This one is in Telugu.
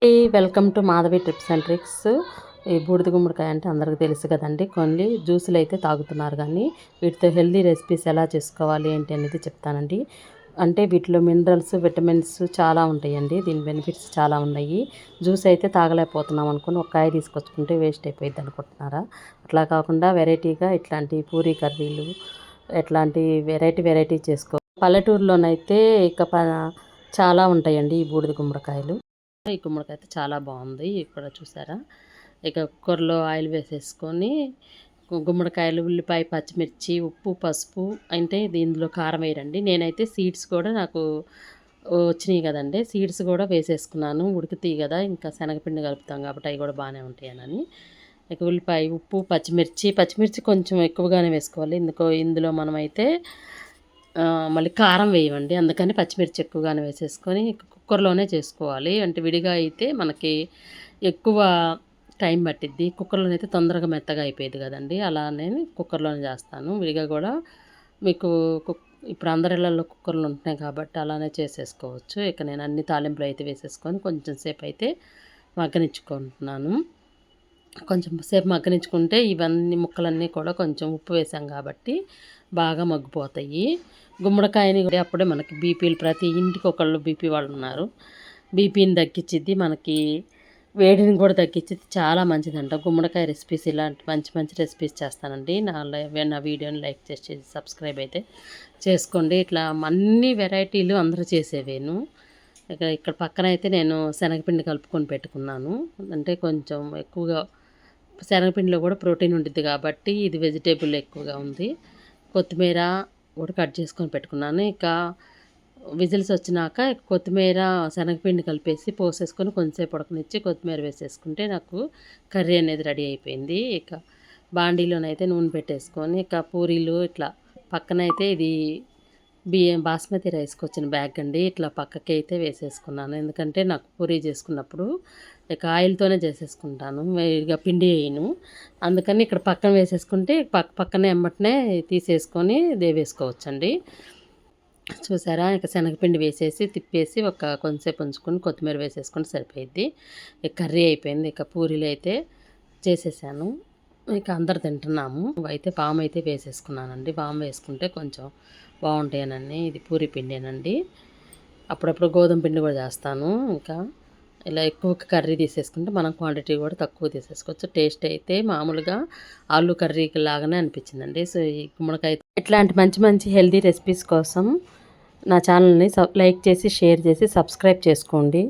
Welcome to Madhavi trips and tricks. ఈ బూడిద గుమ్మడికాయ అంటే అందరికీ తెలుసు కదండి. కొన్ని జ్యూసులు అయితే తాగుతున్నారు, కానీ వీటితో హెల్దీ రెసిపీస్ ఎలా చేసుకోవాలి ఏంటి అనేది చెప్తానండి. అంటే వీటిలో మినరల్స్, విటమిన్స్ చాలా ఉంటాయండి. దీని బెనిఫిట్స్ చాలా ఉన్నాయి. జ్యూస్ అయితే తాగలేకపోతున్నాం అనుకుని ఒక కాయ తీసుకొచ్చుకుంటే వేస్ట్ అయిపోయింది అనుకుంటున్నారా? అట్లా కాకుండా వెరైటీగా ఇట్లాంటి పూరీ కర్రీలు, ఎట్లాంటి వెరైటీ చేసుకో. పల్లెటూరులోనైతే చాలా ఉంటాయండి ఈ బూడిద గుమ్మడికాయలు. ఈ గుమ్మడికాయ అయితే చాలా బాగుంది. ఇక్కడ చూసారా, ఇక కుక్కర్లో ఆయిల్ వేసేసుకొని గుమ్మడికాయలు, ఉల్లిపాయ, పచ్చిమిర్చి, ఉప్పు, పసుపు, అంటే దీనిలో కారం వేయరండి. నేనైతే సీడ్స్ కూడా నాకు వచ్చినాయి కదండి, సీడ్స్ కూడా వేసేసుకున్నాను. ఉడుకుతాయి కదా, ఇంకా శనగపిండి కలుపుతాం కాబట్టి అవి కూడా బాగానే ఉంటాయని. ఇక ఉల్లిపాయ, ఉప్పు, పచ్చిమిర్చి కొంచెం ఎక్కువగానే వేసుకోవాలి. ఇందులో మనమైతే మళ్ళీ కారం వేయమండి, అందుకని పచ్చిమిర్చి ఎక్కువగానే వేసేసుకొని కుక్కర్లోనే చేసుకోవాలి. అంటే విడిగా అయితే మనకి ఎక్కువ టైం పట్టిద్ది. కుక్కర్లోనే అయితే తొందరగా మెత్తగా అయిపోయేది కదండి, అలానే కుక్కర్లోనే చేస్తాను. విడిగా కూడా మీకు ఇప్పుడు అందరి ఇళ్ళల్లో కుక్కర్లు ఉంటున్నాయి కాబట్టి అలానే చేసేసుకోవచ్చు. ఇక నేను అన్ని తాలింపులు అయితే వేసేసుకొని కొంచెం సేపు అయితే మగ్గనిచ్చుకుంటున్నాను. కొంచెం సేపు మగ్గనించుకుంటే ఇవన్నీ ముక్కలన్నీ కూడా కొంచెం ఉప్పు వేసాం కాబట్టి బాగా మగ్గిపోతాయి. గుమ్మడికాయని అప్పుడే మనకి బీపీలు, ప్రతి ఇంటికి ఒకళ్ళు బీపీ వాళ్ళు ఉన్నారు. బీపీని తగ్గించిద్ది, మనకి వేడిని కూడా తగ్గించిద్ది, చాలా మంచిదంట గుమ్మడికాయ రెసిపీస్. ఇలాంటి మంచి మంచి రెసిపీస్ చేస్తానండి. నా వీడియోని లైక్ చేసి సబ్స్క్రైబ్ అయితే చేసుకోండి. ఇట్లా అన్ని వెరైటీలు అందరూ చేసేవేను. ఇక్కడ పక్కన అయితే నేను శనగపిండి కలుపుకొని పెట్టుకున్నాను. అంటే కొంచెం ఎక్కువగా శనగపిండిలో కూడా ప్రోటీన్ ఉంటుంది కాబట్టి ఇది వెజిటేబుల్ ఎక్కువగా ఉంది. కొత్తిమీర కూడా కట్ చేసుకొని పెట్టుకున్నాను. ఇక విజిల్స్ వచ్చినాక కొత్తిమీర, శనగపిండి కలిపేసి పోసేసుకొని కొంచెంసేపు ఉడకనిచ్చి కొత్తిమీర వేసేసుకుంటే నాకు కర్రీ అనేది రెడీ అయిపోయింది. ఇక బాండీలోనైతే నూనె పెట్టేసుకొని ఇక పూరీలు ఇట్లా పక్కనైతే ఇది బాస్మతి రైస్కి వచ్చిన బ్యాగ్ అండి, ఇట్లా పక్కకి అయితే వేసేసుకున్నాను. ఎందుకంటే నాకు పూరీ చేసుకున్నప్పుడు ఇక ఆయిల్తోనే చేసేసుకుంటాను, ఇక పిండి వేయను. అందుకని ఇక్కడ పక్కన వేసేసుకుంటే పక్కనే ఎమ్మటనే తీసేసుకొని వేసుకోవచ్చండి. చూసారా, ఇక శనగపిండి వేసేసి తిప్పేసి కొంచెంసేపు ఉంచుకొని కొత్తిమీర వేసేసుకొని సరిపోయిద్ది. ఇక కర్రీ అయిపోయింది. ఇక పూరీలు అయితే చేసేసాను. ఇక అందరు తింటున్నాము. అయితే వాము అయితే వేసేసుకున్నానండి. వాము వేసుకుంటే కొంచెం బాగుంటాయనండి. ఇది పూరి పిండేనండి. అప్పుడప్పుడు గోధుమ పిండి కూడా చేస్తాను. ఇంకా ఇలా ఎక్కువ కర్రీ తీసేసుకుంటే మనం క్వాంటిటీ కూడా తక్కువ తీసేసుకోవచ్చు. టేస్ట్ అయితే మామూలుగా ఆలు కర్రీకి లాగానే అనిపించిందండి. సో ఈ గుమ్మడికాయ ఇట్లాంటి మంచి మంచి హెల్తీ రెసిపీస్ కోసం నా ఛానల్ని లైక్ చేసి, షేర్ చేసి, సబ్స్క్రైబ్ చేసుకోండి.